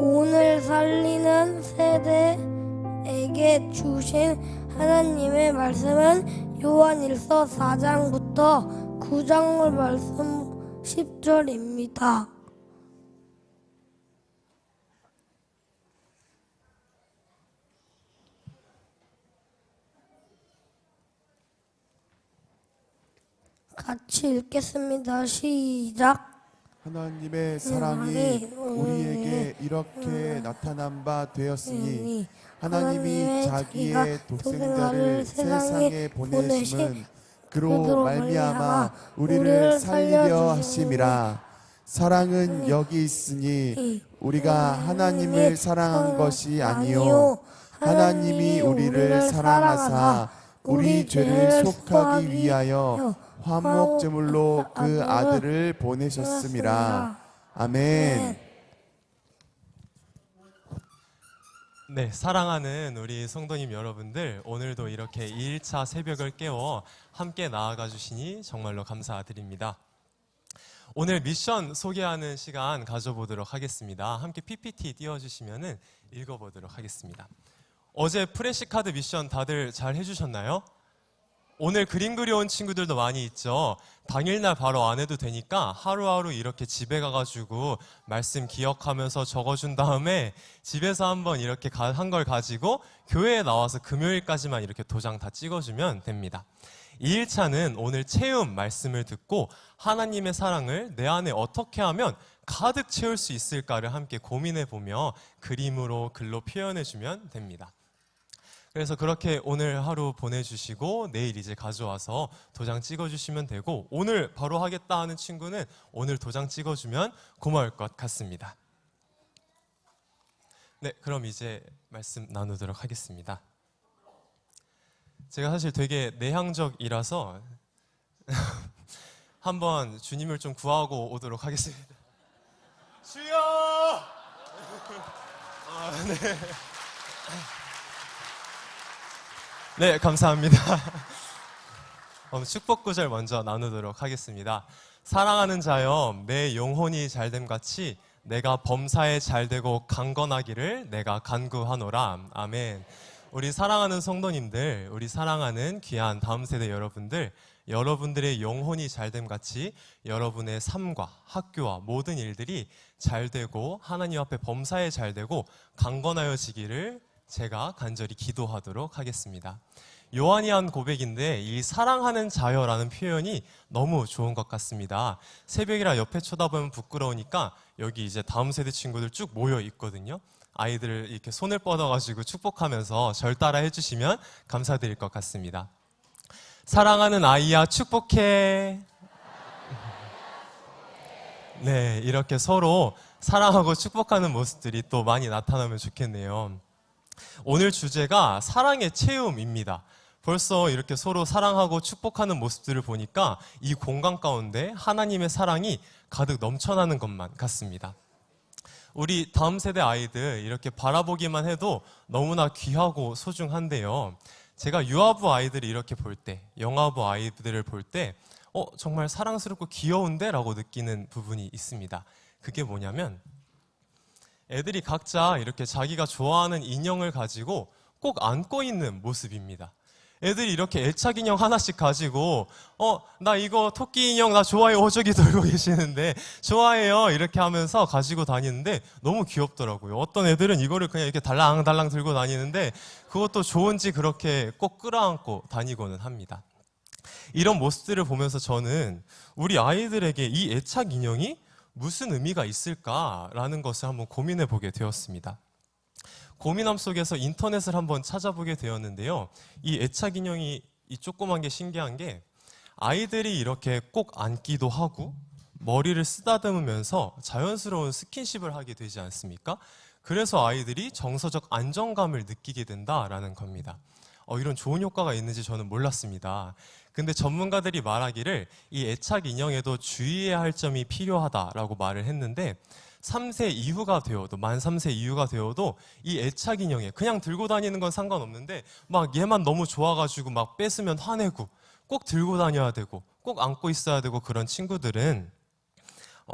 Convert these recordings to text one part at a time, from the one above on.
오늘 살리는 세대에게 주신 하나님의 말씀은 요한일서 4장부터 9장 말씀 10절입니다. 같이 읽겠습니다. 시작. 하나님의 사랑이 우리에게 이렇게 나타난 바 되었으니 하나님이 자기의 독생자를 세상에 보내심은 그로 말미암아 우리를 살리려 하심이라. 사랑은 여기 있으니 우리가 하나님을 사랑한 것이 아니요 하나님이 우리를 사랑하사 우리 죄를 속하기 위하여 화목제물로 그 아들을 보내셨음이라. 아멘. 네, 사랑하는 우리 성도님 여러분들, 오늘도 이렇게 2일차 새벽을 깨워 함께 나아가 주시니 정말로 감사드립니다. 오늘 미션 소개하는 시간 가져보도록 하겠습니다. 함께 PPT 띄워주시면 읽어보도록 하겠습니다. 어제 프레시카드 미션 다들 잘 해주셨나요? 오늘 그림 그려온 친구들도 많이 있죠. 당일날 바로 안 해도 되니까 하루하루 이렇게 집에 가가지고 말씀 기억하면서 적어준 다음에 집에서 한번 이렇게 한 걸 가지고 교회에 나와서 금요일까지만 이렇게 도장 다 찍어주면 됩니다. 2일차는 오늘 체험 말씀을 듣고 하나님의 사랑을 내 안에 어떻게 하면 가득 채울 수 있을까를 함께 고민해보며 그림으로 글로 표현해주면 됩니다. 그래서 그렇게 오늘 하루 보내주시고 내일 이제 가져와서 도장 찍어주시면 되고, 오늘 바로 하겠다 하는 친구는 오늘 도장 찍어주면 고마울 것 같습니다. 네, 그럼 이제 말씀 나누도록 하겠습니다. 제가 사실 되게 내향적이라서 한번 주님을 좀 구하고 오도록 하겠습니다. 주여! 네. 네, 감사합니다. 축복 구절 먼저 나누도록 하겠습니다. 사랑하는 자여, 내 영혼이 잘됨 같이 내가 범사에 잘되고 강건하기를 내가 간구하노라. 아멘. 우리 사랑하는 성도님들, 우리 사랑하는 귀한 다음 세대 여러분들, 여러분들의 영혼이 잘됨 같이 여러분의 삶과 학교와 모든 일들이 잘되고 하나님 앞에 범사에 잘되고 강건하여지기를 제가 간절히 기도하도록 하겠습니다. 요한이 한 고백인데 이 사랑하는 자여라는 표현이 너무 좋은 것 같습니다. 새벽이라 옆에 쳐다보면 부끄러우니까 여기 이제 다음 세대 친구들 쭉 모여 있거든요. 아이들을 이렇게 손을 뻗어가지고 축복하면서 절 따라 해주시면 감사드릴 것 같습니다. 사랑하는 아이야 축복해. 네, 이렇게 서로 사랑하고 축복하는 모습들이 또 많이 나타나면 좋겠네요. 오늘 주제가 사랑의 체험입니다. 벌써 이렇게 서로 사랑하고 축복하는 모습들을 보니까 이 공간 가운데 하나님의 사랑이 가득 넘쳐나는 것만 같습니다. 우리 다음 세대 아이들 이렇게 바라보기만 해도 너무나 귀하고 소중한데요. 제가 유아부 아이들을 이렇게 볼 때, 영아부 아이들을 볼 때 정말 사랑스럽고 귀여운데? 라고 느끼는 부분이 있습니다. 그게 뭐냐면 애들이 각자 이렇게 자기가 좋아하는 인형을 가지고 꼭 안고 있는 모습입니다. 애들이 이렇게 애착 인형 하나씩 가지고 나 이거 토끼 인형 나 좋아해요. 저기 들고 계시는데 좋아해요. 이렇게 하면서 가지고 다니는데 너무 귀엽더라고요. 어떤 애들은 이거를 그냥 이렇게 달랑달랑 들고 다니는데 그것도 좋은지 그렇게 꼭 끌어안고 다니고는 합니다. 이런 모습들을 보면서 저는 우리 아이들에게 이 애착 인형이 무슨 의미가 있을까라는 것을 한번 고민해 보게 되었습니다. 고민함 속에서 인터넷을 한번 찾아보게 되었는데요. 이 애착 인형이 이 조그만 게 신기한 게 아이들이 이렇게 꼭 안기도 하고 머리를 쓰다듬으면서 자연스러운 스킨십을 하게 되지 않습니까? 그래서 아이들이 정서적 안정감을 느끼게 된다라는 겁니다. 이런 좋은 효과가 있는지 저는 몰랐습니다. 근데 전문가들이 말하기를 이 애착 인형에도 주의해야 할 점이 필요하다라고 말을 했는데 3세 이후가 되어도, 만 3세 이후가 되어도 이 애착 인형에 그냥 들고 다니는 건 상관없는데 막 얘만 너무 좋아가지고 막 뺏으면 화내고 꼭 들고 다녀야 되고 꼭 안고 있어야 되고 그런 친구들은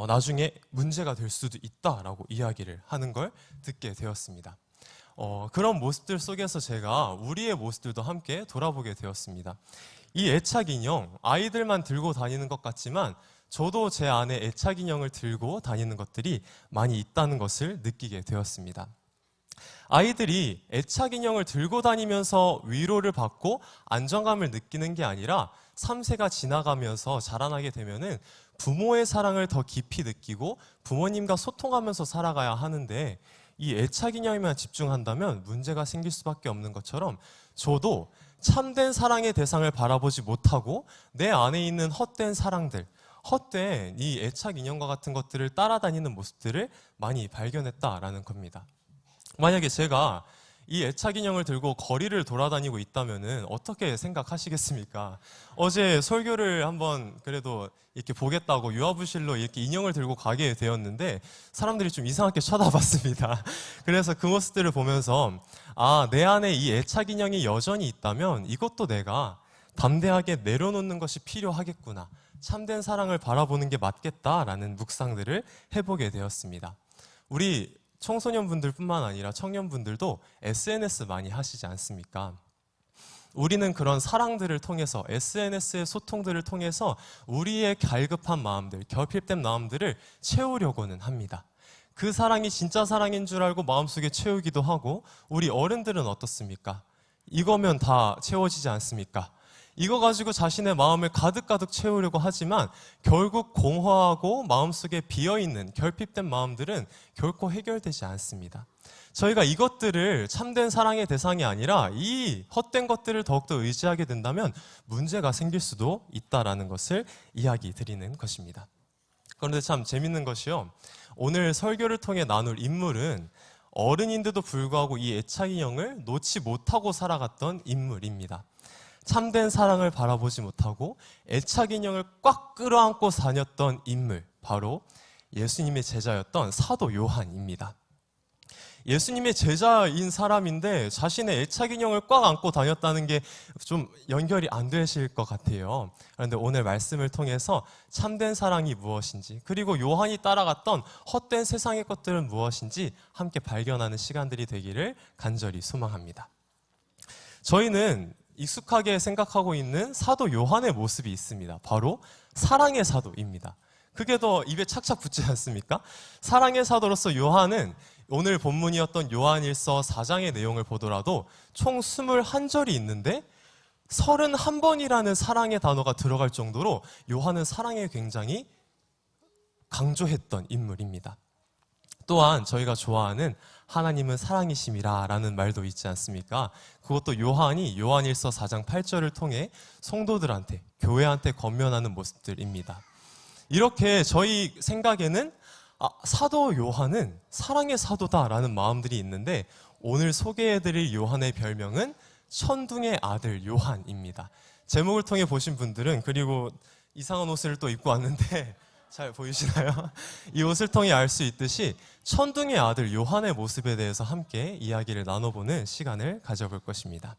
나중에 문제가 될 수도 있다라고 이야기를 하는 걸 듣게 되었습니다. 그런 모습들 속에서 제가 우리의 모습들도 함께 돌아보게 되었습니다. 이 애착 인형, 아이들만 들고 다니는 것 같지만 저도 제 안에 애착 인형을 들고 다니는 것들이 많이 있다는 것을 느끼게 되었습니다. 아이들이 애착 인형을 들고 다니면서 위로를 받고 안정감을 느끼는 게 아니라 3세가 지나가면서 자라나게 되면은 부모의 사랑을 더 깊이 느끼고 부모님과 소통하면서 살아가야 하는데, 이 애착 인형에만 집중한다면 문제가 생길 수밖에 없는 것처럼 저도 참된 사랑의 대상을 바라보지 못하고 내 안에 있는 헛된 사랑들, 헛된 이 애착 인형과 같은 것들을 따라다니는 모습들을 많이 발견했다라는 겁니다. 만약에 제가 이 애착 인형을 들고 거리를 돌아다니고 있다면은 어떻게 생각하시겠습니까? 어제 설교를 한번 그래도 이렇게 보겠다고 유아부실로 이렇게 인형을 들고 가게 되었는데 사람들이 좀 이상하게 쳐다봤습니다. 그래서 그 모습들을 보면서 내 안에 이 애착 인형이 여전히 있다면 이것도 내가 담대하게 내려놓는 것이 필요하겠구나. 참된 사랑을 바라보는 게 맞겠다라는 묵상들을 해보게 되었습니다. 우리 청소년분들뿐만 아니라 청년분들도 SNS 많이 하시지 않습니까? 우리는 그런 사랑들을 통해서, SNS의 소통들을 통해서 우리의 갈급한 마음들, 결핍된 마음들을 채우려고는 합니다. 그 사랑이 진짜 사랑인 줄 알고 마음속에 채우기도 하고, 우리 어른들은 어떻습니까? 이거면 다 채워지지 않습니까? 이거 가지고 자신의 마음을 가득가득 채우려고 하지만 결국 공허하고 마음속에 비어있는 결핍된 마음들은 결코 해결되지 않습니다. 저희가 이것들을 참된 사랑의 대상이 아니라 이 헛된 것들을 더욱더 의지하게 된다면 문제가 생길 수도 있다는 것을 이야기 드리는 것입니다. 그런데 참 재밌는 것이요, 오늘 설교를 통해 나눌 인물은 어른인데도 불구하고 이 애착 인형을 놓지 못하고 살아갔던 인물입니다. 참된 사랑을 바라보지 못하고 애착 인형을 꽉 끌어안고 다녔던 인물, 바로 예수님의 제자였던 사도 요한입니다. 예수님의 제자인 사람인데 자신의 애착 인형을 꽉 안고 다녔다는 게 좀 연결이 안 되실 것 같아요. 그런데 오늘 말씀을 통해서 참된 사랑이 무엇인지, 그리고 요한이 따라갔던 헛된 세상의 것들은 무엇인지 함께 발견하는 시간들이 되기를 간절히 소망합니다. 저희는 익숙하게 생각하고 있는 사도 요한의 모습이 있습니다. 바로 사랑의 사도입니다. 그게 더 입에 착착 붙지 않습니까? 사랑의 사도로서 요한은 오늘 본문이었던 요한일서 4장의 내용을 보더라도 총 21절이 있는데 31번이라는 사랑의 단어가 들어갈 정도로 요한은 사랑에 굉장히 강조했던 인물입니다. 또한 저희가 좋아하는 하나님은 사랑이심이라 라는 말도 있지 않습니까? 그것도 요한이 요한일서 4장 8절을 통해 성도들한테, 교회한테 권면하는 모습들입니다. 이렇게 저희 생각에는 사도 요한은 사랑의 사도다라는 마음들이 있는데, 오늘 소개해드릴 요한의 별명은 천둥의 아들 요한입니다. 제목을 통해 보신 분들은, 그리고 이상한 옷을 또 입고 왔는데 잘 보이시나요? 이 옷을 통해 알 수 있듯이 천둥의 아들 요한의 모습에 대해서 함께 이야기를 나눠보는 시간을 가져볼 것입니다.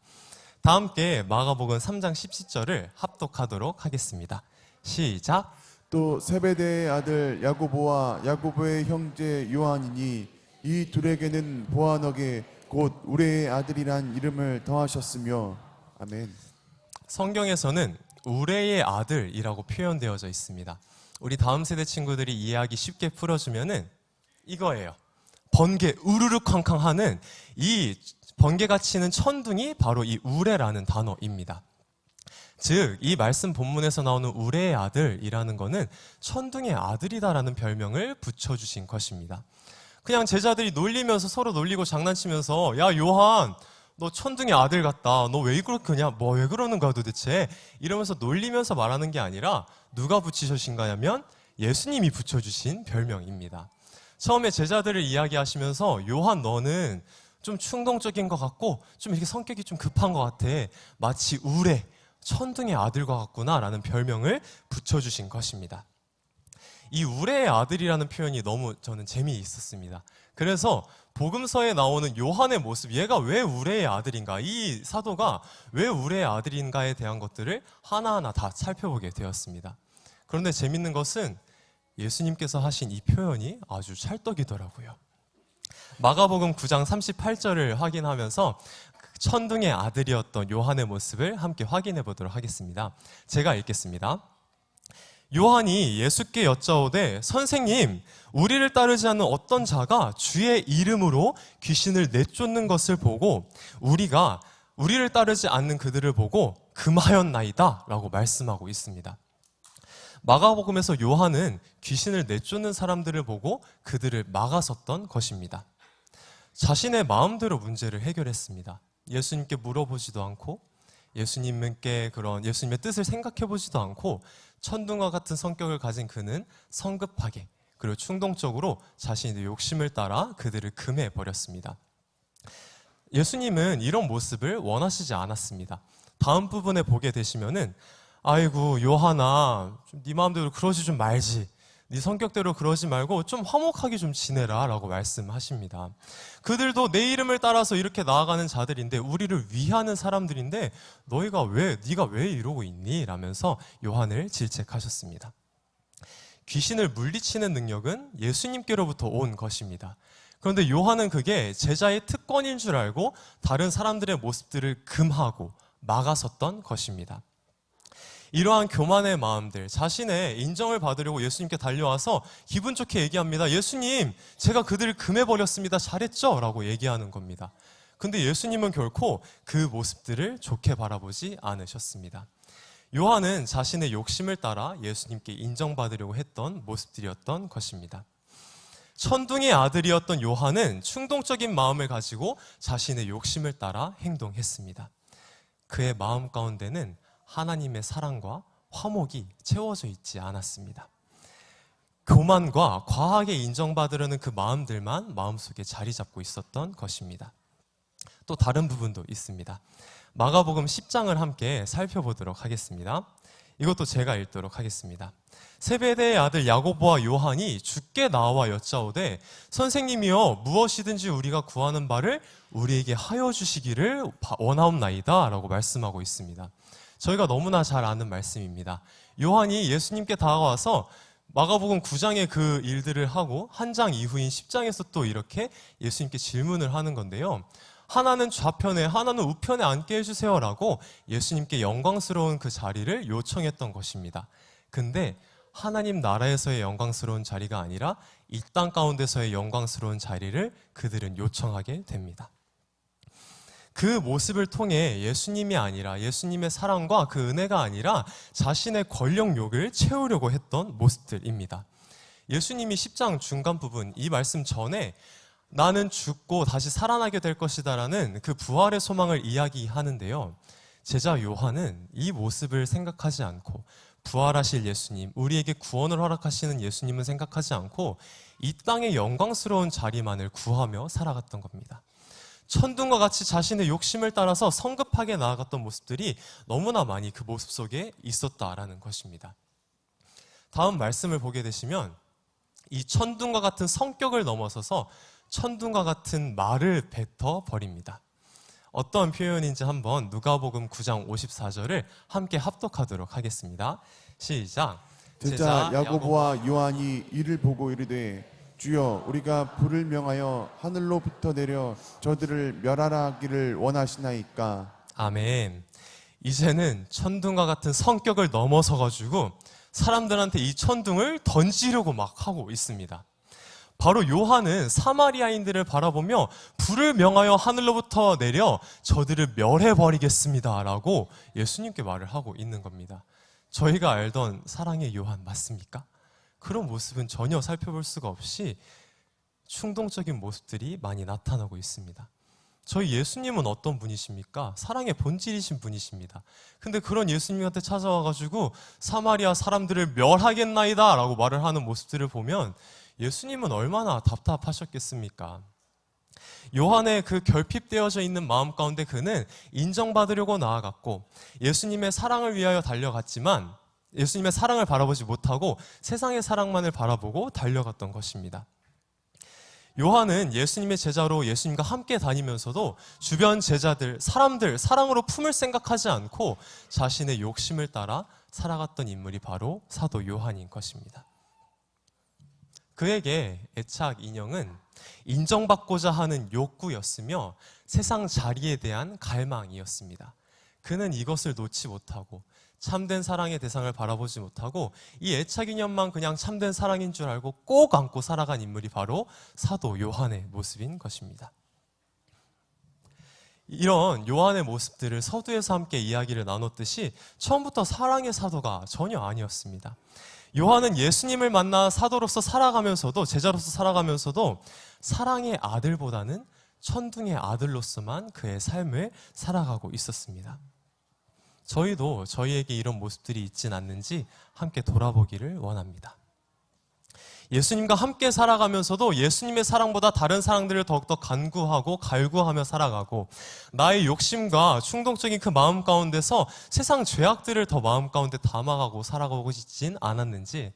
다 함께 마가복음 3장 17절을 합독하도록 하겠습니다. 시작. 또 세베대의 아들 야고보와 야고보의 형제 요한이니 이 둘에게는 보아너게 곧 우레의 아들이란 이름을 더하셨으며. 아멘. 성경에서는 우레의 아들이라고 표현되어져 있습니다. 우리 다음 세대 친구들이 이해하기 쉽게 풀어주면은 이거예요. 번개 우르르 쾅쾅하는 이 번개가 치는 천둥이 바로 이 우레라는 단어입니다. 즉, 이 말씀 본문에서 나오는 우레의 아들이라는 것은 천둥의 아들이다라는 별명을 붙여주신 것입니다. 그냥 제자들이 놀리면서, 서로 놀리고 장난치면서, 야 요한 너 천둥의 아들 같다, 너 왜 그러냐, 뭐 왜 그러는 거야 도대체, 이러면서 놀리면서 말하는 게 아니라 누가 붙이셨신가냐면 예수님이 붙여주신 별명입니다. 처음에 제자들을 이야기하시면서 요한 너는 좀 충동적인 것 같고 좀 이렇게 성격이 좀 급한 것 같아, 마치 우레, 천둥의 아들과 같구나 라는 별명을 붙여주신 것입니다. 이 우레의 아들이라는 표현이 너무 저는 재미있었습니다. 그래서 복음서에 나오는 요한의 모습, 얘가 왜 우레의 아들인가, 이 사도가 왜 우레의 아들인가에 대한 것들을 하나하나 다 살펴보게 되었습니다. 그런데 재밌는 것은 예수님께서 하신 이 표현이 아주 찰떡이더라고요. 마가복음 9장 38절을 확인하면서 천둥의 아들이었던 요한의 모습을 함께 확인해 보도록 하겠습니다. 제가 읽겠습니다. 요한이 예수께 여짜오되 선생님, 우리를 따르지 않는 어떤 자가 주의 이름으로 귀신을 내쫓는 것을 보고 우리가 우리를 따르지 않는 그들을 보고 금하였나이다 라고 말씀하고 있습니다. 마가복음에서 요한은 귀신을 내쫓는 사람들을 보고 그들을 막아섰던 것입니다. 자신의 마음대로 문제를 해결했습니다. 예수님께 물어보지도 않고 예수님의 뜻을 생각해 보지도 않고 천둥과 같은 성격을 가진 그는 성급하게 그리고 충동적으로 자신의 욕심을 따라 그들을 금해 버렸습니다. 예수님은 이런 모습을 원하시지 않았습니다. 다음 부분에 보게 되시면은 아이고 요한아, 네 마음대로 그러지 좀 말지. 네 성격대로 그러지 말고 좀 화목하게 좀 지내라 라고 말씀하십니다. 그들도 내 이름을 따라서 이렇게 나아가는 자들인데 우리를 위하는 사람들인데 네가 왜 이러고 있니? 라면서 요한을 질책하셨습니다. 귀신을 물리치는 능력은 예수님께로부터 온 것입니다. 그런데 요한은 그게 제자의 특권인 줄 알고 다른 사람들의 모습들을 금하고 막아섰던 것입니다. 이러한 교만의 마음들, 자신의 인정을 받으려고 예수님께 달려와서 기분 좋게 얘기합니다. 예수님, 제가 그들을 금해버렸습니다. 잘했죠? 라고 얘기하는 겁니다. 근데 예수님은 결코 그 모습들을 좋게 바라보지 않으셨습니다. 요한은 자신의 욕심을 따라 예수님께 인정받으려고 했던 모습들이었던 것입니다. 천둥의 아들이었던 요한은 충동적인 마음을 가지고 자신의 욕심을 따라 행동했습니다. 그의 마음 가운데는 하나님의 사랑과 화목이 채워져 있지 않았습니다. 교만과 과하게 인정받으려는 그 마음들만 마음속에 자리 잡고 있었던 것입니다. 또 다른 부분도 있습니다. 마가복음 10장을 함께 살펴보도록 하겠습니다. 이것도 제가 읽도록 하겠습니다. 세베대의 아들 야고보와 요한이 주께 나와 여짜오되 선생님이여 무엇이든지 우리가 구하는 바를 우리에게 하여 주시기를 원하옵나이다 라고 말씀하고 있습니다. 저희가 너무나 잘 아는 말씀입니다. 요한이 예수님께 다가와서 마가복음 9장의 그 일들을 하고 한 장 이후인 10장에서 또 이렇게 예수님께 질문을 하는 건데요. 하나는 좌편에 하나는 우편에 앉게 해주세요 라고 예수님께 영광스러운 그 자리를 요청했던 것입니다. 근데 하나님 나라에서의 영광스러운 자리가 아니라 이 땅 가운데서의 영광스러운 자리를 그들은 요청하게 됩니다. 그 모습을 통해 예수님이 아니라 예수님의 사랑과 그 은혜가 아니라 자신의 권력욕을 채우려고 했던 모습들입니다. 예수님이 10장 중간 부분 이 말씀 전에 나는 죽고 다시 살아나게 될 것이다 라는 그 부활의 소망을 이야기하는데요. 제자 요한은 이 모습을 생각하지 않고 부활하실 예수님, 우리에게 구원을 허락하시는 예수님은 생각하지 않고 이 땅의 영광스러운 자리만을 구하며 살아갔던 겁니다. 천둥과 같이 자신의 욕심을 따라서 성급하게 나아갔던 모습들이 너무나 많이 그 모습 속에 있었다라는 것입니다. 다음 말씀을 보게 되시면 이 천둥과 같은 성격을 넘어서서 천둥과 같은 말을 뱉어 버립니다. 어떤 표현인지 한번 누가복음 9장 54절을 함께 합독하도록 하겠습니다. 시작. 제자 야고보와 요한이 이를 보고 이르되 주여 우리가 불을 명하여 하늘로부터 내려 저들을 멸하라 하기를 원하시나이까. 아멘. 이제는 천둥과 같은 성격을 넘어서 가지고 사람들한테 이 천둥을 던지려고 막 하고 있습니다. 바로 요한은 사마리아인들을 바라보며 불을 명하여 하늘로부터 내려 저들을 멸해버리겠습니다 라고 예수님께 말을 하고 있는 겁니다. 저희가 알던 사랑의 요한 맞습니까? 그런 모습은 전혀 살펴볼 수가 없이 충동적인 모습들이 많이 나타나고 있습니다. 저희 예수님은 어떤 분이십니까? 사랑의 본질이신 분이십니다. 근데 그런 예수님한테 찾아와가지고 사마리아 사람들을 멸하겠나이다 라고 말을 하는 모습들을 보면 예수님은 얼마나 답답하셨겠습니까? 요한의 그 결핍되어져 있는 마음 가운데 그는 인정받으려고 나아갔고 예수님의 사랑을 위하여 달려갔지만 예수님의 사랑을 바라보지 못하고 세상의 사랑만을 바라보고 달려갔던 것입니다. 요한은 예수님의 제자로 예수님과 함께 다니면서도 주변 제자들, 사람들, 사랑으로 품을 생각하지 않고 자신의 욕심을 따라 살아갔던 인물이 바로 사도 요한인 것입니다. 그에게 애착 인형은 인정받고자 하는 욕구였으며 세상 자리에 대한 갈망이었습니다. 그는 이것을 놓지 못하고 참된 사랑의 대상을 바라보지 못하고 이 애착 인형만 그냥 참된 사랑인 줄 알고 꼭 안고 살아간 인물이 바로 사도 요한의 모습인 것입니다. 이런 요한의 모습들을 서두에서 함께 이야기를 나눴듯이 처음부터 사랑의 사도가 전혀 아니었습니다. 요한은 예수님을 만나 사도로서 살아가면서도, 제자로서 살아가면서도 사랑의 아들보다는 천둥의 아들로서만 그의 삶을 살아가고 있었습니다. 저희도 저희에게 이런 모습들이 있진 않는지 함께 돌아보기를 원합니다. 예수님과 함께 살아가면서도 예수님의 사랑보다 다른 사랑들을 더욱더 간구하고 갈구하며 살아가고, 나의 욕심과 충동적인 그 마음 가운데서 세상 죄악들을 더 마음 가운데 담아가고 살아가고 있진 않았는지,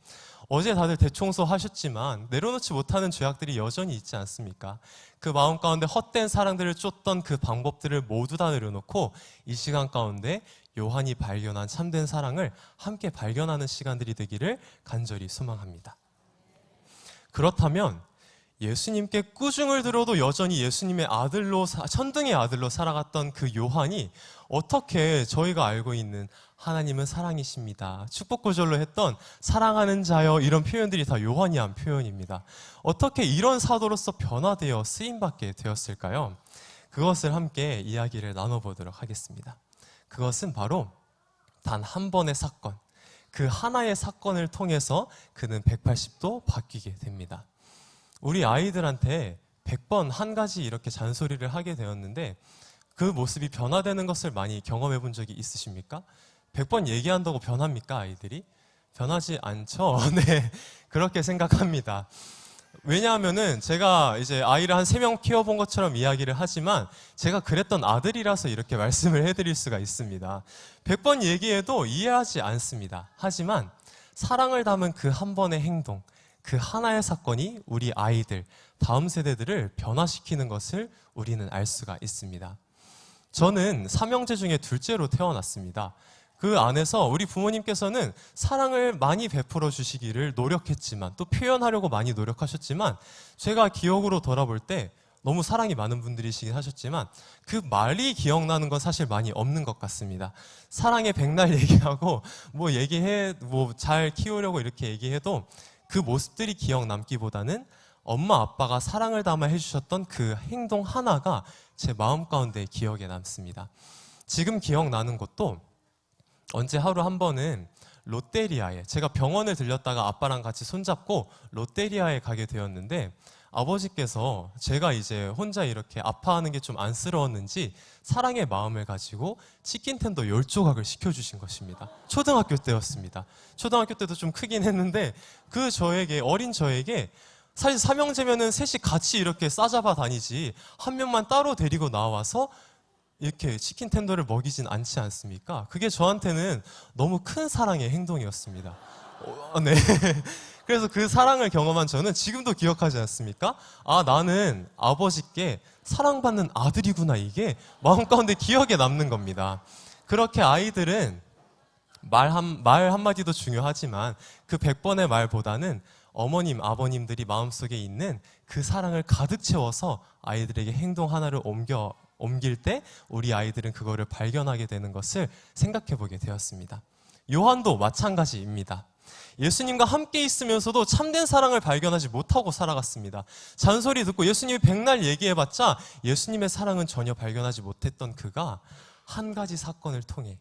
어제 다들 대청소 하셨지만 내려놓지 못하는 죄악들이 여전히 있지 않습니까? 그 마음 가운데 헛된 사랑들을 쫓던 그 방법들을 모두 다 내려놓고 이 시간 가운데 요한이 발견한 참된 사랑을 함께 발견하는 시간들이 되기를 간절히 소망합니다. 그렇다면 예수님께 꾸중을 들어도 여전히 예수님의 아들로, 천둥의 아들로 살아갔던 그 요한이 어떻게 저희가 알고 있는 하나님은 사랑이십니다, 축복구절로 했던 사랑하는 자여, 이런 표현들이 다 요한이 한 표현입니다. 어떻게 이런 사도로서 변화되어 쓰임받게 되었을까요? 그것을 함께 이야기를 나눠보도록 하겠습니다. 그것은 바로 단 한 번의 사건, 그 하나의 사건을 통해서 그는 180도 바뀌게 됩니다. 우리 아이들한테 100번 한 가지 이렇게 잔소리를 하게 되었는데 그 모습이 변화되는 것을 많이 경험해 본 적이 있으십니까? 100번 얘기한다고 변합니까, 아이들이? 변하지 않죠? 네, 그렇게 생각합니다. 왜냐하면은 제가 이제 아이를 한 3명 키워본 것처럼 이야기를 하지만 제가 그랬던 아들이라서 이렇게 말씀을 해드릴 수가 있습니다. 100번 얘기해도 이해하지 않습니다. 하지만 사랑을 담은 그 한 번의 행동, 그 하나의 사건이 우리 아이들, 다음 세대들을 변화시키는 것을 우리는 알 수가 있습니다. 저는 3형제 중에 둘째로 태어났습니다. 그 안에서 우리 부모님께서는 사랑을 많이 베풀어 주시기를 노력했지만, 또 표현하려고 많이 노력하셨지만, 제가 기억으로 돌아볼 때 너무 사랑이 많은 분들이시긴 하셨지만 그 말이 기억나는 건 사실 많이 없는 것 같습니다. 사랑의 백날 얘기하고 뭐 잘 키우려고 이렇게 얘기해도 그 모습들이 기억 남기보다는 엄마 아빠가 사랑을 담아 해주셨던 그 행동 하나가 제 마음 가운데 기억에 남습니다. 지금 기억나는 것도 언제 하루 한 번은 롯데리아에, 제가 병원을 들렸다가 아빠랑 같이 손잡고 롯데리아에 가게 되었는데, 아버지께서 제가 이제 혼자 이렇게 아파하는 게 좀 안쓰러웠는지 사랑의 마음을 가지고 치킨 텐더 10조각을 시켜주신 것입니다. 초등학교 때였습니다. 초등학교 때도 좀 크긴 했는데 그 어린 저에게, 사실 삼형제면은 셋이 같이 이렇게 싸잡아 다니지 한 명만 따로 데리고 나와서 이렇게 치킨 텐더를 먹이진 않지 않습니까? 그게 저한테는 너무 큰 사랑의 행동이었습니다. 네. 그래서 그 사랑을 경험한 저는 지금도 기억하지 않습니까? 아, 나는 아버지께 사랑받는 아들이구나, 이게 마음 가운데 기억에 남는 겁니다. 그렇게 아이들은 말 한마디도 중요하지만 그 100번의 말보다는 어머님, 아버님들이 마음속에 있는 그 사랑을 가득 채워서 아이들에게 행동 하나를 옮길 때 우리 아이들은 그거를 발견하게 되는 것을 생각해 보게 되었습니다. 요한도 마찬가지입니다. 예수님과 함께 있으면서도 참된 사랑을 발견하지 못하고 살아갔습니다. 잔소리 듣고 예수님이 백날 얘기해봤자 예수님의 사랑은 전혀 발견하지 못했던 그가 한 가지 사건을 통해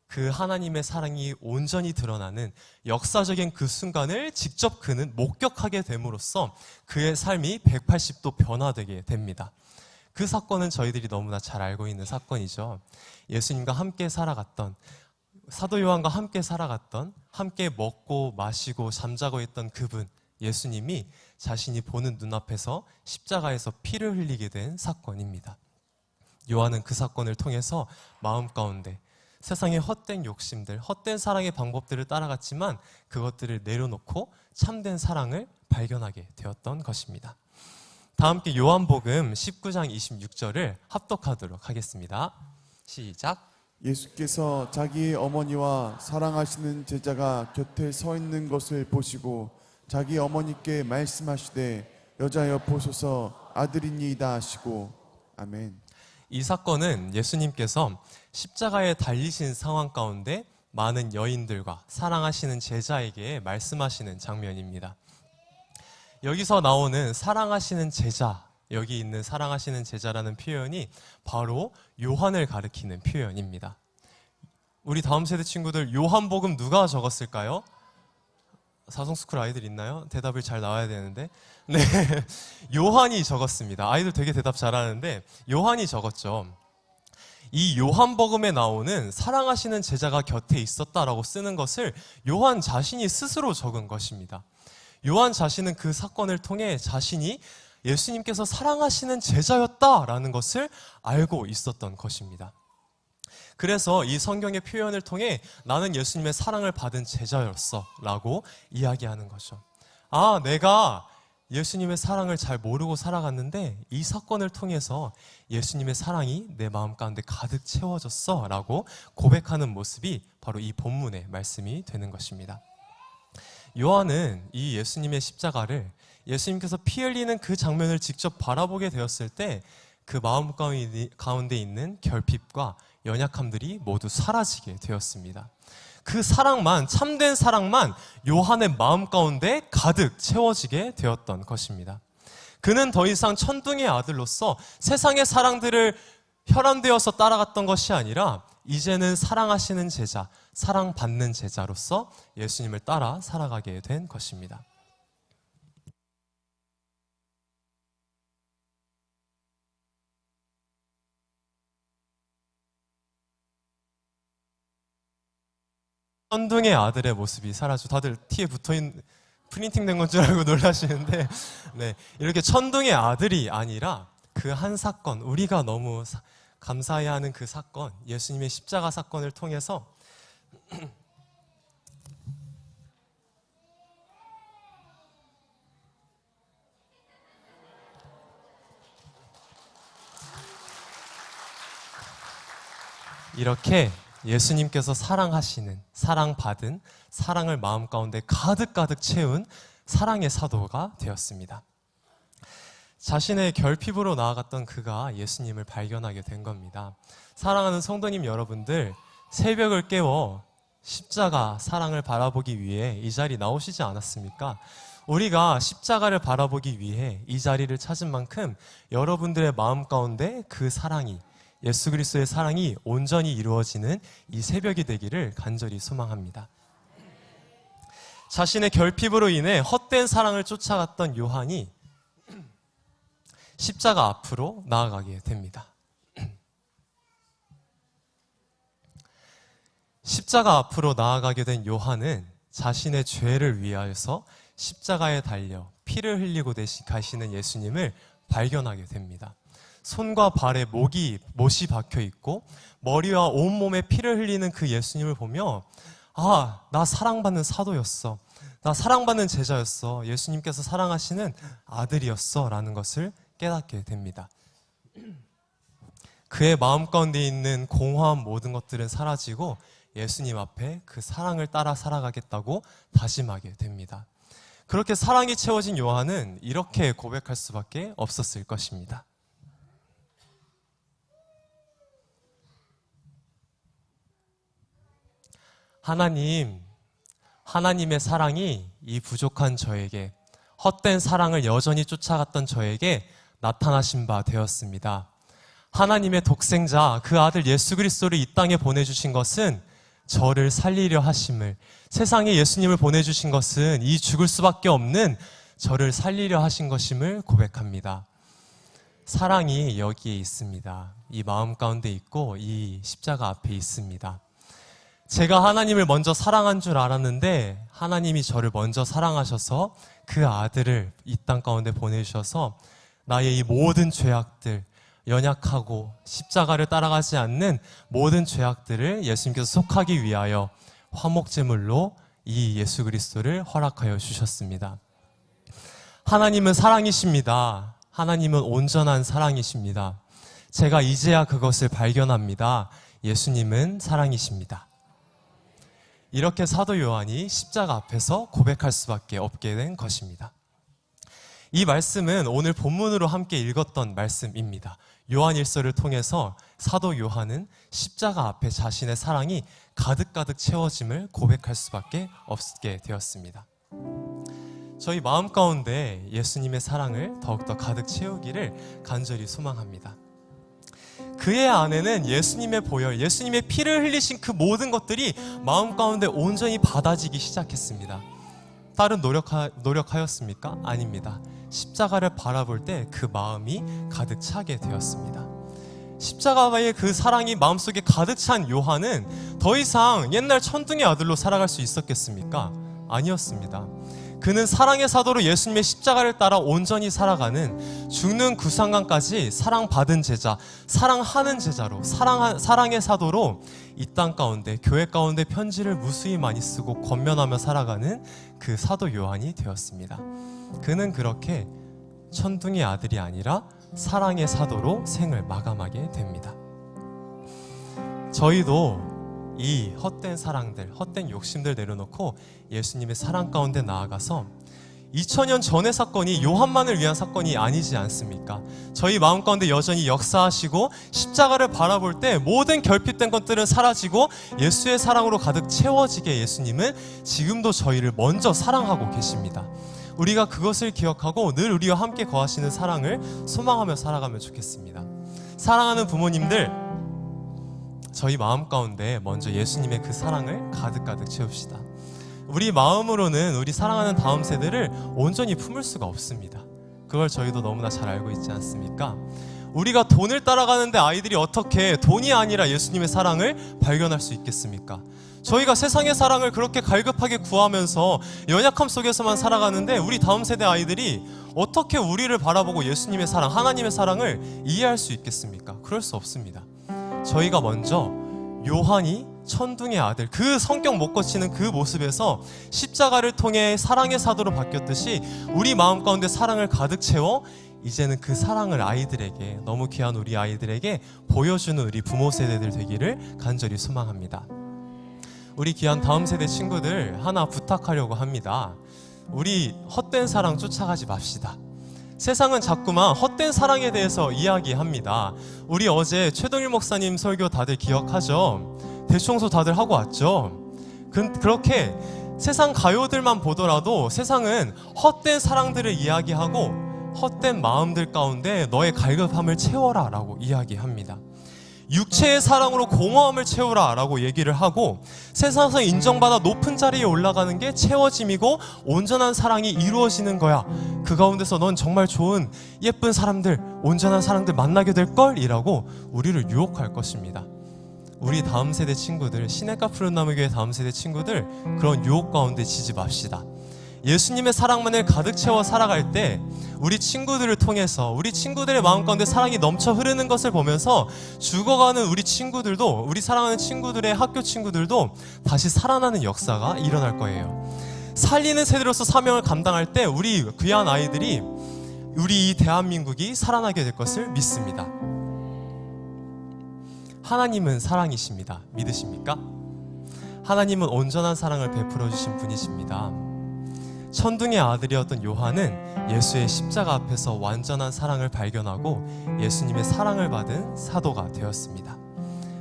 그 하나님의 사랑이 온전히 드러나는 역사적인 그 순간을 직접 그는 목격하게 됨으로써 그의 삶이 180도 변화되게 됩니다. 그 사건은 저희들이 너무나 잘 알고 있는 사건이죠. 예수님과 함께 살아갔던, 사도 요한과 함께 살아갔던, 함께 먹고 마시고 잠자고 했던 그분, 예수님이 자신이 보는 눈앞에서 십자가에서 피를 흘리게 된 사건입니다. 요한은 그 사건을 통해서 마음 가운데 세상의 헛된 욕심들, 헛된 사랑의 방법들을 따라갔지만 그것들을 내려놓고 참된 사랑을 발견하게 되었던 것입니다. 다 함께 요한복음 19장 26절을 합독하도록 하겠습니다. 시작. 예수께서 자기의 어머니와 사랑하시는 제자가 곁에 서 있는 것을 보시고 자기 어머니께 말씀하시되 여자여 보소서 아들이니이다 하시고. 아멘. 이 사건은 예수님께서 십자가에 달리신 상황 가운데 많은 여인들과 사랑하시는 제자에게 말씀하시는 장면입니다. 여기서 나오는 사랑하시는 제자, 여기 있는 사랑하시는 제자라는 표현이 바로 요한을 가리키는 표현입니다. 우리 다음 세대 친구들, 요한복음 누가 적었을까요? 사송스쿨 아이들 있나요? 대답을 잘 나와야 되는데. 네, 요한이 적었습니다. 아이들 되게 대답 잘하는데 요한이 적었죠. 이 요한복음에 나오는 사랑하시는 제자가 곁에 있었다라고 쓰는 것을 요한 자신이 스스로 적은 것입니다. 요한 자신은 그 사건을 통해 자신이 예수님께서 사랑하시는 제자였다라는 것을 알고 있었던 것입니다. 그래서 이 성경의 표현을 통해 나는 예수님의 사랑을 받은 제자였어 라고 이야기하는 거죠. 아, 내가 예수님의 사랑을 잘 모르고 살아갔는데 이 사건을 통해서 예수님의 사랑이 내 마음 가운데 가득 채워졌어 라고 고백하는 모습이 바로 이 본문의 말씀이 되는 것입니다. 요한은 이 예수님의 십자가를, 예수님께서 피 흘리는 그 장면을 직접 바라보게 되었을 때 그 마음 가운데 있는 결핍과 연약함들이 모두 사라지게 되었습니다. 그 사랑만, 참된 사랑만 요한의 마음 가운데 가득 채워지게 되었던 것입니다. 그는 더 이상 천둥의 아들로서 세상의 사랑들을 혈안되어서 따라갔던 것이 아니라 이제는 사랑하시는 제자, 사랑받는 제자로서 예수님을 따라 살아가게 된 것입니다. 천둥의 아들의 모습이 사라져. 다들 티에 붙어있는 프린팅 된 건 줄 알고 놀라시는데, 네, 이렇게 천둥의 아들이 아니라 그 한 사건, 우리가 너무 감사해하는 그 사건, 예수님의 십자가 사건을 통해서 이렇게 예수님께서 사랑하시는, 사랑받은, 사랑을 마음 가운데 가득가득 채운 사랑의 사도가 되었습니다. 자신의 결핍으로 나아갔던 그가 예수님을 발견하게 된 겁니다. 사랑하는 성도님 여러분들, 새벽을 깨워 십자가 사랑을 바라보기 위해 이 자리 나오시지 않았습니까? 우리가 십자가를 바라보기 위해 이 자리를 찾은 만큼 여러분들의 마음 가운데 그 사랑이, 예수 그리스도의 사랑이 온전히 이루어지는 이 새벽이 되기를 간절히 소망합니다. 자신의 결핍으로 인해 헛된 사랑을 쫓아갔던 요한이 십자가 앞으로 나아가게 됩니다. 십자가 앞으로 나아가게 된 요한은 자신의 죄를 위하여서 십자가에 달려 피를 흘리고 가시는 예수님을 발견하게 됩니다. 손과 발에 못이 박혀 있고 머리와 온몸에 피를 흘리는 그 예수님을 보며, 아, 나 사랑받는 사도였어. 나 사랑받는 제자였어. 예수님께서 사랑하시는 아들이었어 라는 것을 깨닫게 됩니다. 그의 마음 가운데 있는 공허한 모든 것들은 사라지고 예수님 앞에 그 사랑을 따라 살아가겠다고 다짐하게 됩니다. 그렇게 사랑이 채워진 요한은 이렇게 고백할 수밖에 없었을 것입니다. 하나님의 사랑이 이 부족한 저에게, 헛된 사랑을 여전히 쫓아갔던 저에게 나타나신 바 되었습니다. 하나님의 독생자, 그 아들 예수 그리스도를 이 땅에 보내주신 것은 저를 살리려 하심을, 세상에 예수님을 보내주신 것은 이 죽을 수밖에 없는 저를 살리려 하신 것임을 고백합니다. 사랑이 여기에 있습니다. 이 마음 가운데 있고 이 십자가 앞에 있습니다. 제가 하나님을 먼저 사랑한 줄 알았는데 하나님이 저를 먼저 사랑하셔서 그 아들을 이 땅 가운데 보내주셔서 나의 이 모든 죄악들, 연약하고 십자가를 따라가지 않는 모든 죄악들을 예수님께서 속하기 위하여 화목제물로 이 예수 그리스도를 허락하여 주셨습니다. 하나님은 사랑이십니다. 하나님은 온전한 사랑이십니다. 제가 이제야 그것을 발견합니다. 예수님은 사랑이십니다. 이렇게 사도 요한이 십자가 앞에서 고백할 수밖에 없게 된 것입니다. 이 말씀은 오늘 본문으로 함께 읽었던 말씀입니다. 요한일서를 통해서 사도 요한은 십자가 앞에 자신의 사랑이 가득가득 채워짐을 고백할 수밖에 없게 되었습니다. 저희 마음 가운데 예수님의 사랑을 더욱더 가득 채우기를 간절히 소망합니다. 그의 안에는 예수님의 보혈, 예수님의 피를 흘리신 그 모든 것들이 마음 가운데 온전히 받아지기 시작했습니다. 다른 노력하였습니까? 아닙니다. 십자가를 바라볼 때 그 마음이 가득 차게 되었습니다. 십자가의 그 사랑이 마음속에 가득 찬 요한은 더 이상 옛날 천둥의 아들로 살아갈 수 있었겠습니까? 아니었습니다. 그는 사랑의 사도로 예수님의 십자가를 따라 온전히 살아가는 죽는 그 순간까지 사랑받은 제자, 사랑하는 제자로, 사랑의 사도로 이 땅 가운데, 교회 가운데 편지를 무수히 많이 쓰고 권면하며 살아가는 그 사도 요한이 되었습니다. 그는 그렇게 천둥의 아들이 아니라 사랑의 사도로 생을 마감하게 됩니다. 저희도 이 헛된 사랑들, 헛된 욕심들 내려놓고 예수님의 사랑 가운데 나아가서 2000년 전의 사건이 요한만을 위한 사건이 아니지 않습니까? 저희 마음 가운데 여전히 역사하시고 십자가를 바라볼 때 모든 결핍된 것들은 사라지고 예수의 사랑으로 가득 채워지게 예수님은 지금도 저희를 먼저 사랑하고 계십니다. 우리가 그것을 기억하고 늘 우리와 함께 거하시는 사랑을 소망하며 살아가면 좋겠습니다. 사랑하는 부모님들, 저희 마음 가운데 먼저 예수님의 그 사랑을 가득가득 채웁시다. 우리 마음으로는 우리 사랑하는 다음 세대를 온전히 품을 수가 없습니다. 그걸 저희도 너무나 잘 알고 있지 않습니까? 우리가 돈을 따라가는데 아이들이 어떻게 돈이 아니라 예수님의 사랑을 발견할 수 있겠습니까? 저희가 세상의 사랑을 그렇게 갈급하게 구하면서 연약함 속에서만 살아가는데 우리 다음 세대 아이들이 어떻게 우리를 바라보고 예수님의 사랑, 하나님의 사랑을 이해할 수 있겠습니까? 그럴 수 없습니다. 저희가 먼저 요한이 천둥의 아들, 그 성격 못 고치는 그 모습에서 십자가를 통해 사랑의 사도로 바뀌었듯이 우리 마음 가운데 사랑을 가득 채워 이제는 그 사랑을 아이들에게, 너무 귀한 우리 아이들에게 보여주는 우리 부모 세대들 되기를 간절히 소망합니다. 우리 귀한 다음 세대 친구들 하나 부탁하려고 합니다. 우리 헛된 사랑 쫓아가지 맙시다. 세상은 자꾸만 헛된 사랑에 대해서 이야기합니다. 우리 어제 최동일 목사님 설교 다들 기억하죠? 대청소 다들 하고 왔죠? 그렇게 세상 가요들만 보더라도 세상은 헛된 사랑들을 이야기하고 헛된 마음들 가운데 너의 갈급함을 채워라 라고 이야기합니다. 육체의 사랑으로 공허함을 채우라 라고 얘기를 하고 세상에서 인정받아 높은 자리에 올라가는 게 채워짐이고 온전한 사랑이 이루어지는 거야. 그 가운데서 넌 정말 좋은 예쁜 사람들, 온전한 사람들 만나게 될걸? 이라고 우리를 유혹할 것입니다. 우리 다음 세대 친구들, 시냇가 푸른나무교회 다음 세대 친구들, 그런 유혹 가운데 지지 맙시다. 예수님의 사랑만을 가득 채워 살아갈 때 우리 친구들을 통해서 우리 친구들의 마음 가운데 사랑이 넘쳐 흐르는 것을 보면서 죽어가는 우리 친구들도, 우리 사랑하는 친구들의 학교 친구들도 다시 살아나는 역사가 일어날 거예요. 살리는 세대로서 사명을 감당할 때 우리 귀한 아이들이, 우리 이 대한민국이 살아나게 될 것을 믿습니다. 하나님은 사랑이십니다. 믿으십니까? 하나님은 온전한 사랑을 베풀어 주신 분이십니다. 천둥의 아들이었던 요한은 예수의 십자가 앞에서 완전한 사랑을 발견하고 예수님의 사랑을 받은 사도가 되었습니다.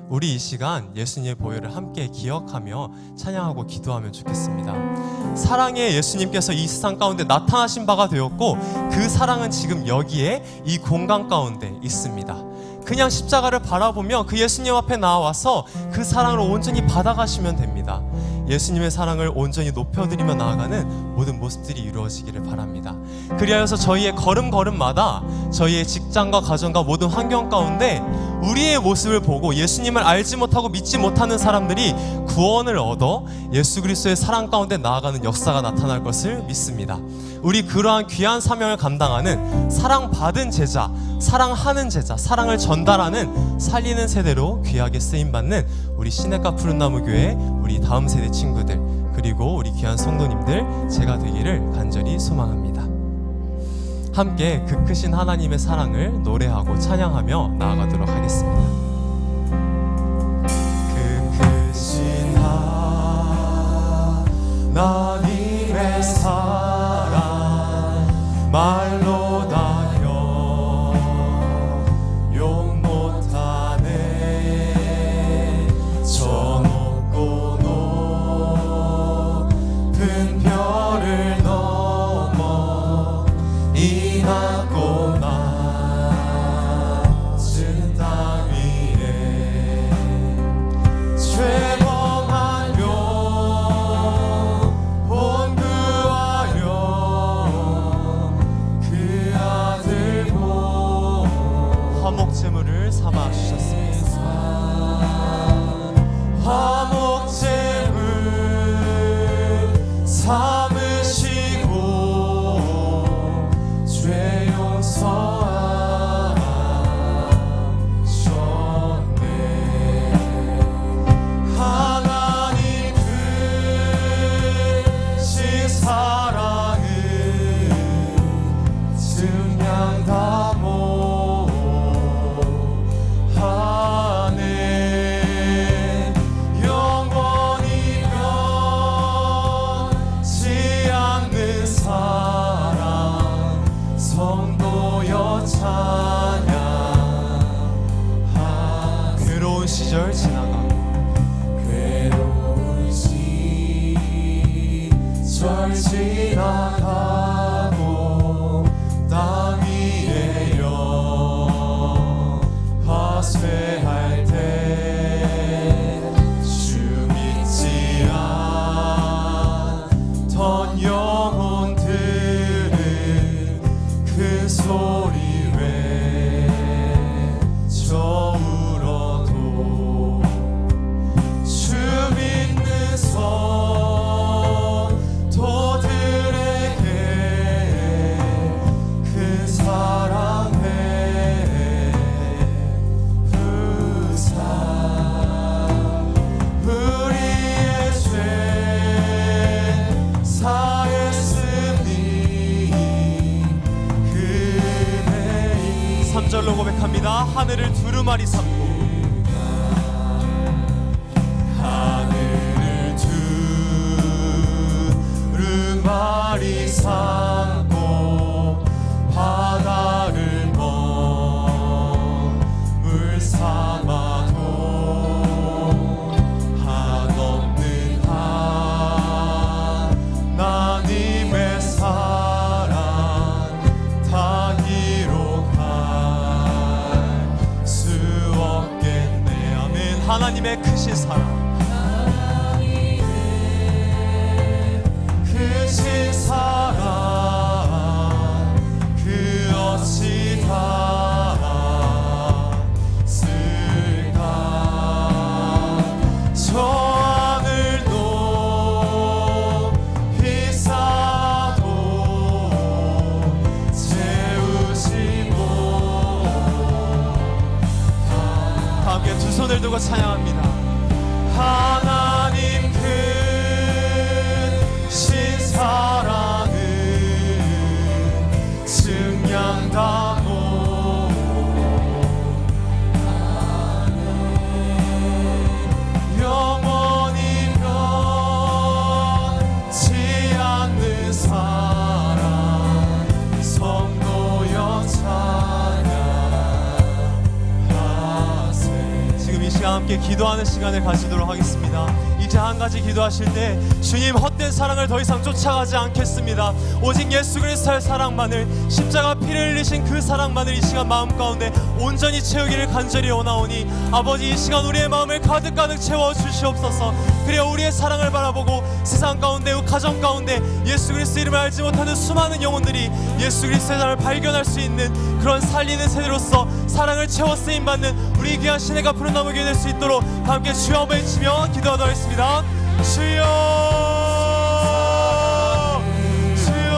우리 이 시간 예수님의 보혈을 함께 기억하며 찬양하고 기도하면 좋겠습니다. 사랑의 예수님께서 이 세상 가운데 나타나신 바가 되었고 그 사랑은 지금 여기에 이 공간 가운데 있습니다. 그냥 십자가를 바라보며 그 예수님 앞에 나와서 그 사랑을 온전히 받아가시면 됩니다. 예수님의 사랑을 온전히 높여드리며 나아가는 모든 모습들이 이루어지기를 바랍니다. 그리하여서 저희의 걸음걸음마다 저희의 직장과 가정과 모든 환경 가운데 우리의 모습을 보고 예수님을 알지 못하고 믿지 못하는 사람들이 구원을 얻어 예수 그리스도의 사랑 가운데 나아가는 역사가 나타날 것을 믿습니다. 우리 그러한 귀한 사명을 감당하는 사랑받은 제자, 사랑하는 제자, 사랑을 전달하는 살리는 세대로 귀하게 쓰임받는 우리 시냇가 푸른나무교회 우리 다음 세대 친구들, 그리고 우리 귀한 성도님들 제가 되기를 간절히 소망합니다. 함께 그 크신 하나님의 사랑을 노래하고 찬양하며 나아가도록 하겠습니다. 그 크신 하나님의 하나님의 사랑 말로 다여 용 못하네. 저 높고 높은 별을 넘어 이 낮고 낮은 땅 위에 죄범한 용 본구하여 그 아들 보 화목제물을 삼아 주셨습니다. 화목제물 삼으시고 죄 용서하셨네. 하나님 크신 사랑을 증량 다 모하네. 영원히 변치 않는 사랑 성도여 찬양. 괴로운 시절 지나가고 괴로운 시절 지나가고 땅 위에 화쇠할 때 주 믿지 않던 영혼들은 그 소리 외쳐 울어도 주 믿는 성도들에게 그 사랑의 부사 우리의 죄 사했으니 그의 3절로 고백합니다. 하늘을 두루마리 삼고 하늘을 두루마리 삼고 바다를 먹물 삼아도 한없는 하나님의 사랑 다 기록할 수 없겠네. 아멘. 하나님의 크신 사랑 크신 사랑 그 어찌 닿았을까. 저 하늘 높이 쌓아도 채우시고. 함께 두 손을 두고 찬양합니다. 하나님 크신 사랑은 증량 다 모하네. 영원히 변치 않는 사랑 성도여 찬양하세. 지금 이 시간 함께 기도하는 시간을 가지도록 하겠습니다. 이제 한 가지 기도하실 때 주님 헛된 사랑을 더 이상 쫓아가지 않겠습니다. 오직 예수 그리스도의 사랑만을, 십자가 피를 흘리신 그 사랑만을 이 시간 마음 가운데 온전히 채우기를 간절히 원하오니 아버지 이 시간 우리의 마음을 가득 채워주시옵소서. 그래야 우리의 사랑을 바라보고 세상 가운데 가정 가운데 예수 그리스도 이름을 알지 못하는 수많은 영혼들이 예수 그리스도의 사랑을 발견할 수 있는 그런 살리는 세대로서 사랑을 채워 쓰임받는 우리 귀한 시내가 푸른 나무 교회 될 수 있도록 함께 주여 한번 외치며 기도하도록 하겠습니다. 주여 주여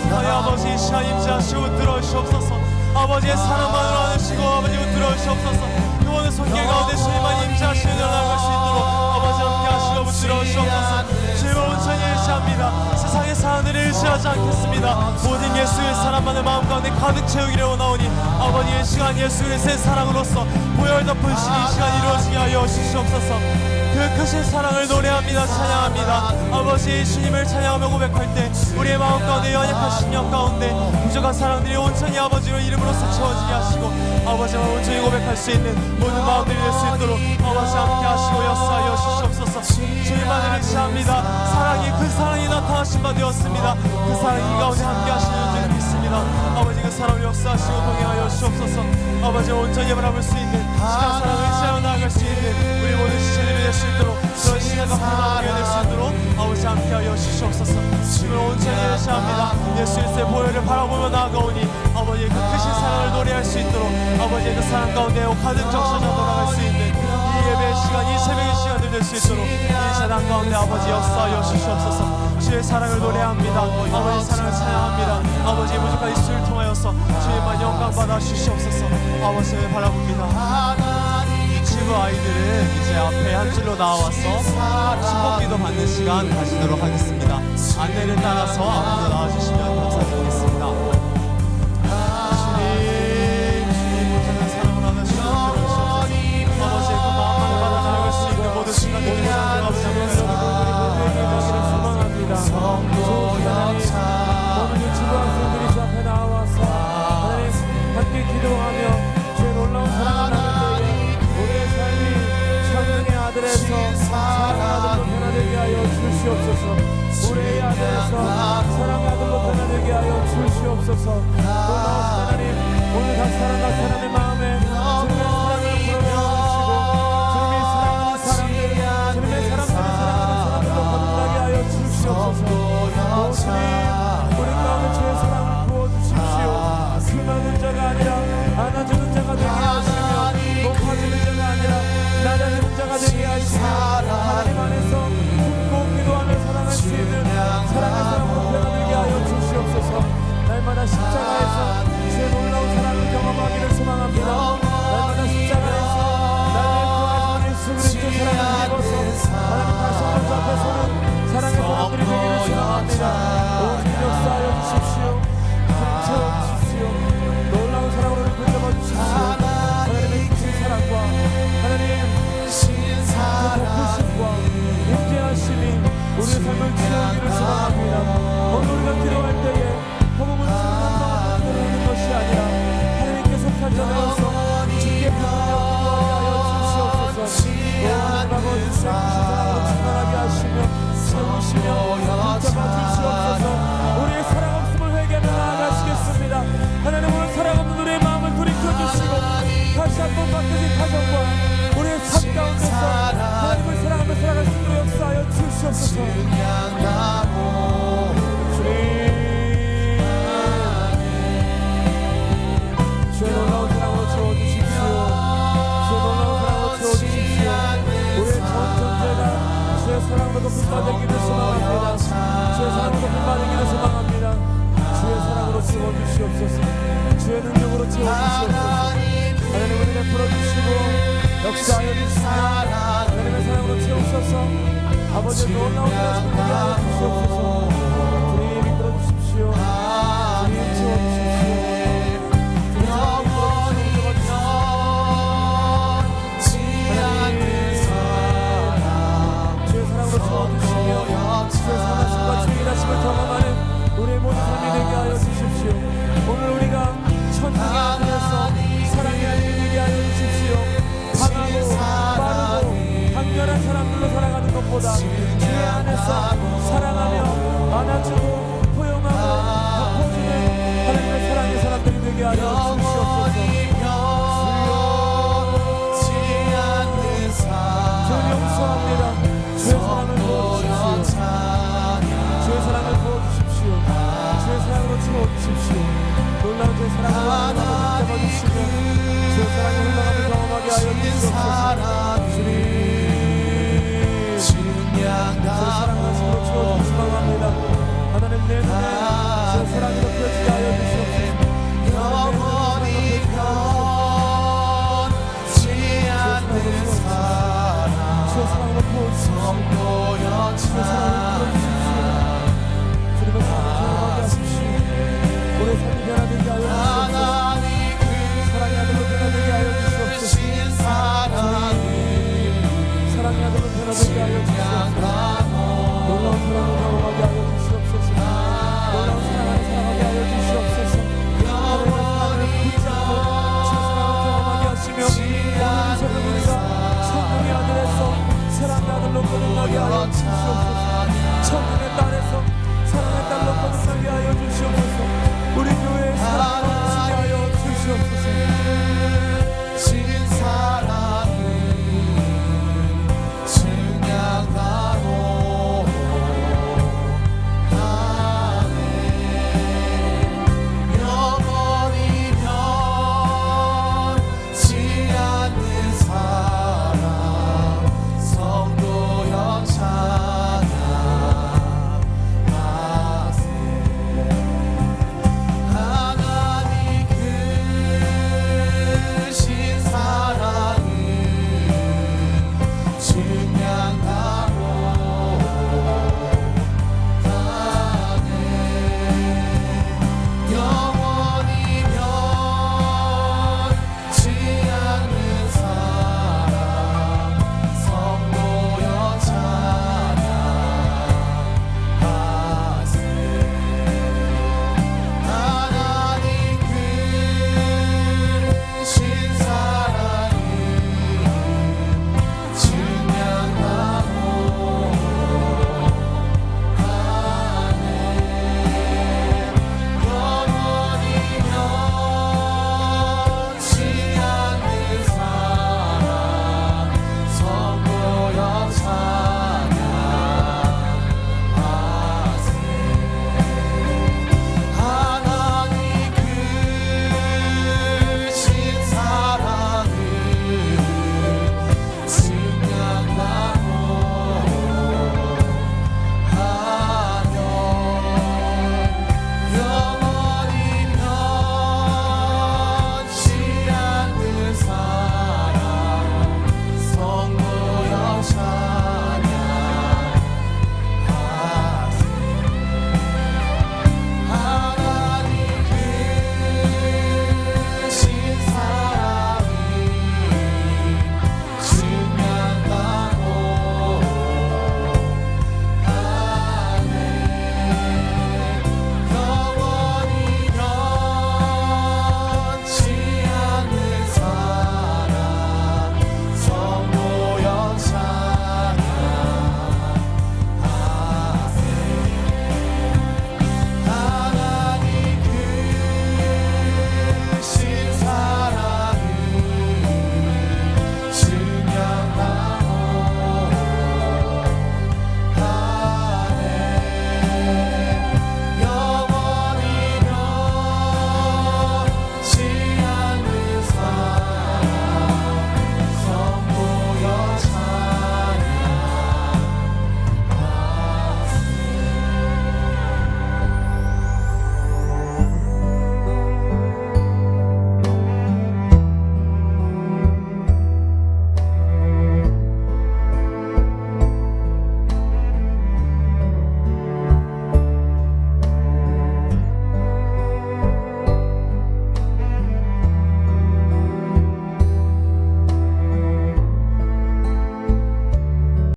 하나님 아버지 이 시간 임재하시고 들어주시옵소서. 아버지의 사랑만으로 안으시고 아버지 들어주시옵소서. 누구는 손길 가운데 주님만 임재하시며 일어날 수 있도록 아버지 함께 하시고 들어주시옵소서. 주님을 온전히 의지합니다. 세상의 사람들을 의지하지 않겠습니다. 모든 예수의 사랑만을 마음 가운데 가득 채우기를 원하오니 아버지의 시간 예수 그리스도의 사랑으로서 보혈 덮으신 이 시간 이루어지게 하여 주시옵소서. 그 크신 사랑을 노래합니다. 찬양합니다. 아버지 주님을 찬양하며 고백할 때 우리의 마음 가운데 연약한 심령 가운데 부족한 사랑들이 온전히 아버지로 이름으로써 채워지게 하시고 아버지와 온전히 고백할 수 있는 모든 마음들이 될 수 있도록 아버지 함께 하시고 역사하여 주시옵소서. 주님만을 의지합니다. 사랑이 그 사랑이 나타나신 바 되었습니다. 그 사랑이 이 가운데 함께 하시는 줄을 믿습니다. 아버지 그 사랑을 역사하시고 동행하여 주옵소서. 아버지 온전히 바라볼 수 있는 시간 사랑을 의지하여 나아갈 수 있는 우리 모든 시체들이 될 수 있도록 그런 시대가 불어나게 될 수 있도록 아버지 함께하여 주시옵소서. 주님을 온전히 의지합니다. 예수 그리스도의 보혈을 바라보며 나아가오니 아버지의 그 크신 사랑을 노래할 수 있도록 아버지의 그 사랑 가운데 가득 적셔져 돌아갈 수 있는 이 예배의 시간, 이 새벽의 시간을 될 수 있도록 이 재단 가운데 아버지 역사하여 주시옵소서. 주의 사랑을 노래합니다. 아버지 사랑을 찬양합니다. 아버지의 무조건 입술을 통하여서 주님만 영광 받아 주시옵소서. 아버지를 바라봅니다. 친구 아이들은 이제 앞에 한 줄로 나와서 축복기도 받는 시간 가지도록 하겠습니다. 안내를 따라서 앞으로 나와주시면 감사드리겠습니다. 주님 무장한 사랑을 하는 시간 들어주시옵소서. 아버지의 그 마음만 받아 나아갈 수 있는 모든 순간들을 아버지 함께 소망합니다. 모든 친구 학생들이 주 앞에 나와서 하나님 함께 기도하며 주의 놀라운 사랑을 나눌 때에 우리의 삶이 천국의 아들에서 사랑의 아들로 변화되게 하여 주시옵소서. 우리의 아들에서 사랑의 아들로 변화되게 하여 주시옵소서. 놀라운 하나님 오늘 각 사람 각 사람의 마음에 주님의 사랑을 불어넣어주시고 주님이 사랑하는 사람들 주님의 사랑하는 사람들로 거듭나게 하여 주시옵소서. 주님 우리 가운데 주의 사랑을 부어주십시오. 수많은 자가 아니라 안아주는 자가 되게 하시며 높아지는 자가 아니라 낮아지는 자가 되게 하시며 하나님 안에서 품고 기도하며 사랑할 수 있는 사랑의 사람으로 변화되게 하여 주시옵소서. 날마다 십자가에서 주의 놀라운 사랑을 경험하기를 소망합니다. 날마다 십자가에서 나의 구원의 예수 그리스도 사랑을 입어서 하나님 다시 한번 주 앞에 서는 사랑의 사람들이 되기를 소망합니다. 오직 역사하여 주십시오. 주님 채워주십시오. 놀라운 사랑으로 붙잡아 주십시오. 하나님의 크신 사랑과 하나님 그 덮으심과 임재하심이 우리의 삶을 채우기를 소망합니다. 오늘 우리가 기도할 때에 허공을 치는 것만 것이 아니라 하나님께서 편전하여서 주께 부르며 기도하게 하여 주시옵소서. 오늘 아버지 주의 크신 사랑으로 충만하게 하시며 채우시며 붙잡아 주시옵소서. 우리의 사랑 없음을 회개하며 나아가시겠습니다. 하나님 오늘 사랑 없는 우리의 마음을 돌이켜주시고 다시 한번 바뀌어진 가정과 우리의 삶 가운데서 하나님을 사랑하며 살아갈 수 있도록 역사하여 주시옵소서. 주의 놀라운 사랑으로 채워주십시오. 주의 놀라운 사랑으로 채워주십시오. 우리의 전 존재가 주의 사랑으로 높임받기를 소망합니다. 주의 사랑으로 높임받기를 소망합니다. 주의 사랑으로 채워주시옵소서. 주의 능력으로 채워주시옵소서. 하나님 우리 베풀어 주시고 역사하여 주시며 하나님의 사랑으로 채우셔서 아버지의 놀라운 말씀을 되게 하여 주시옵소서. 주님 이끌어 주십시오. 주님 채워주십시오. 주님 사랑 이끌어 주시고 주시옵소서. 하나님 주의 사랑으로 채워주시며 주의 사랑하심과 주의 일하심을 경험하는 우리의 모든 삶이 되게 하여 주십시오. 오늘 우리가 천국의 하늘에서 사랑의 아들이 되게 하여 주십시오. 강하고 빠르고 강렬한 사람들로 살아가는 것보다 주의 안에서 사랑하며 안아주고 포용하고 덮어주는 하나님의 사랑의 사람들이 되게 하여 주시옵소서. 주님 용서합니다. 주의 사랑을 부어주십시오. 주의 사랑을 부어주십시오. 주의 사랑으로 채워주십시오. 놀라운 주의 사랑을 붙잡아주시며 주의 사랑의 흘러감을 경험하게 하여 주시옵소서. 주님 주의 사랑을 채워주시기 바랍니다. 하나님 내 눈에